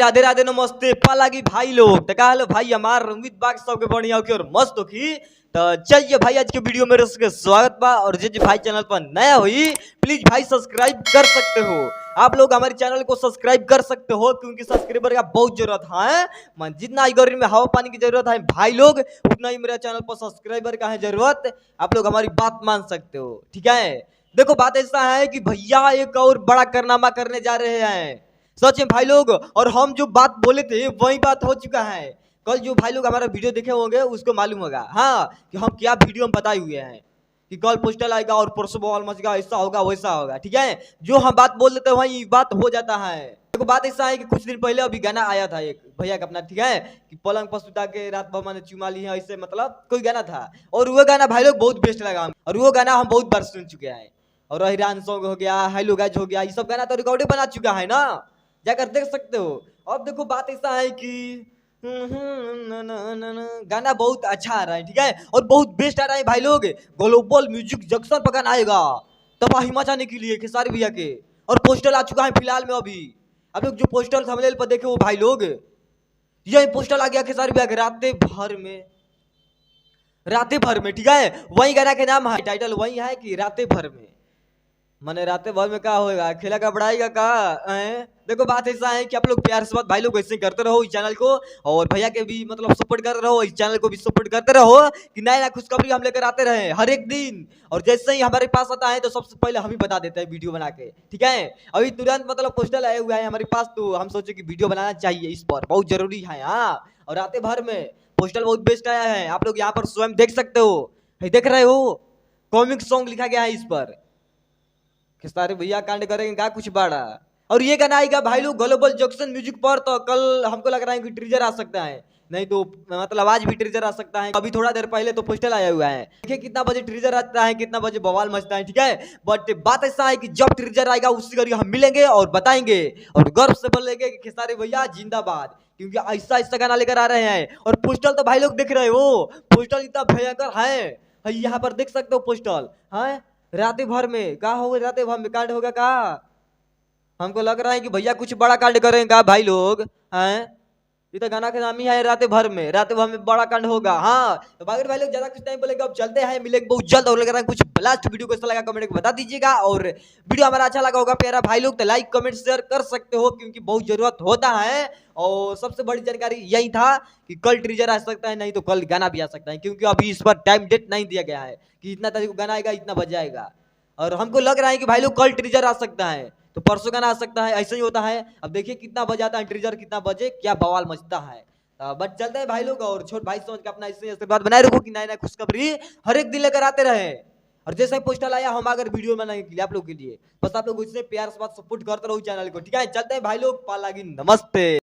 राधे राधे नमस्ते पालागी भाई लोग तो का हेलो भाई हमार उम्मीद बाग सबके बढ़िया होगी और मस्त होगी। तो चलिए भाई आज के वीडियो में सबके स्वागत बा और जे भाई चैनल पर नया हुई प्लीज भाई सब्सक्राइब कर सकते हो। आप लोग हमारे चैनल को सब्सक्राइब कर सकते हो क्योंकि सब्सक्राइबर का बहुत जरूरत है। मन जितना ही गर्मी में हवा पानी की जरूरत है भाई लोग उतना ही मेरे चैनल पर सब्सक्राइबर का है जरूरत। आप लोग हमारी बात मान सकते हो ठीक है। देखो बात ऐसा है कि भैया एक और बड़ा कारनामा करने जा रहे हैं सच में भाई लोग। और हम जो बात बोले थे वही बात हो चुका है। कल जो भाई लोग हमारा वीडियो देखे होंगे उसको मालूम होगा हाँ कि हम क्या वीडियो में बताए हुए हैं कि कल पोस्टल आएगा और परसों बवाल मचेगा ऐसा होगा वैसा होगा ठीक है। जो हम बात बोल देते हैं वही बात हो जाता है। देखो बात ऐसा है कि कुछ दिन पहले अभी गाना आया था एक भैया का अपना ठीक है कि पलंग पर सुता के रात भर मैंने चुमा ली है ऐसे मतलब कोई गाना था और वो गाना भाई लोग बहुत बेस्ट लगा और वो गाना हम बहुत बार सुन चुके हैं। और हिरान सॉन्ग हो गया हेलो गाइस हो गया ये सब गाना तो रिकॉर्डिंग बना चुका है ना जाकर देख सकते हो। अब देखो बात ऐसा है कि गाना बहुत अच्छा आ रहा है ठीक है और बहुत बेस्ट आ रहा है भाई लोग। ग्लोबल म्यूजिक जंक्शन पर गाना आएगा तबाही मचाने के लिए खेसारी भैया के और पोस्टर आ चुका है फिलहाल में अभी। आप लोग जो पोस्टर थंबनेल पर देखे वो भाई लोग यही पोस्टर आ गया खेसारी भैया के रातें भर में ठीक है। वही गाना के नाम है टाइटल वही है कि रातें भर में मैंने रातें भर में क्या होएगा खेला का बढ़ाएगा का देखो बात ऐसा है कि आप लोग प्यार से बात भाई लोग ऐसे करते रहो इस चैनल को और भैया के भी मतलब सपोर्ट करते रहो इस चैनल को भी सपोर्ट करते रहो कि नया नया खुशखबरी हम लेकर आते रहे हर एक दिन। और जैसे ही हमारे पास आता है तो सबसे पहले हम ही बता देते हैं वीडियो बना के ठीक है। अभी तुरंत मतलब पोस्टर आए हुए हैं हमारे पास तो हम सोचे कि वीडियो बनाना चाहिए इस पर बहुत जरूरी है हाँ। और रातें भर में पोस्टर बहुत बेस्ट आया है आप लोग यहाँ पर स्वयं देख सकते हो देख रहे हो कॉमिक सॉन्ग लिखा गया है इस पर खेसारी भैया कांड करेंगे क्या कुछ बड़ा। और ये गाना आएगा भाई लोग ग्लोबल जंक्शन म्यूजिक पर तो कल हमको लग रहा है कि ट्रीजर आ सकता है नहीं तो मतलब आज भी ट्रीजर आ सकता है। अभी थोड़ा देर पहले तो पोस्टर आया हुआ है देखिए कितना बजे ट्रीजर आता है कितना बजे बवाल मचता है ठीक है। बट बात ऐसा है कि जब ट्रीजर आएगा उसी घड़ी हम मिलेंगे और बताएंगे और गर्व से बोलेंगे कि खेसारी भैया जिंदाबाद क्योंकि ऐसा ऐसा गाना लेकर आ रहे हैं। और पोस्टर तो भाई लोग देख रहे हो पोस्टर इतना भयंकर है यहाँ पर देख सकते हो पोस्टर है रातें भर में क्या होगा रातें भर में कांड होगा का। हमको लग रहा है कि भैया कुछ बड़ा कांड करेंगे भाई लोग हैं। ये तो गाना का नाम ही है रातें भर में बड़ा कांड होगा हाँ। तो भाई लोग ज्यादा कुछ टाइम बोलेंगे अब चलते हैं मिलेंगे बहुत जल्द और लग रहा है कुछ लास्ट वीडियो को ऐसा लगा कमेंट में बता दीजिएगा। और वीडियो हमारा अच्छा लगा होगा प्यारा भाई लोग तो लाइक कमेंट शेयर कर सकते हो क्योंकि बहुत जरूरत होता है। और सबसे बड़ी जानकारी यही था कि कल ट्रीजर आ सकता है नहीं तो कल गाना भी आ सकता है क्योंकि अभी इस पर टाइम डेट नहीं दिया गया है कि इतना तारीख को गाना आएगा इतना बजे आएगा। और हमको लग रहा है कि भाई लोग कल ट्रीजर आ सकता है तो परसों गाना आ सकता है ऐसा ही होता है। अब देखिए कितना बजे आता है ट्रीजर कितना बजे क्या बवाल मचता है। बट चलते हैं भाई लोग और छोट भाई समझ के अपना इससे आशीर्वाद बनाए रखो कि नया नया खुशखबरी हर एक दिन लेकर आते रहे। और जैसे ही पोस्टर आया हम अगर वीडियो बनाने के लिए आप लोग के लिए बस आप लोग इससे प्यार से बात सपोर्ट करते रहो चैनल को ठीक है। चलते हैं भाई लोग पालागी नमस्ते।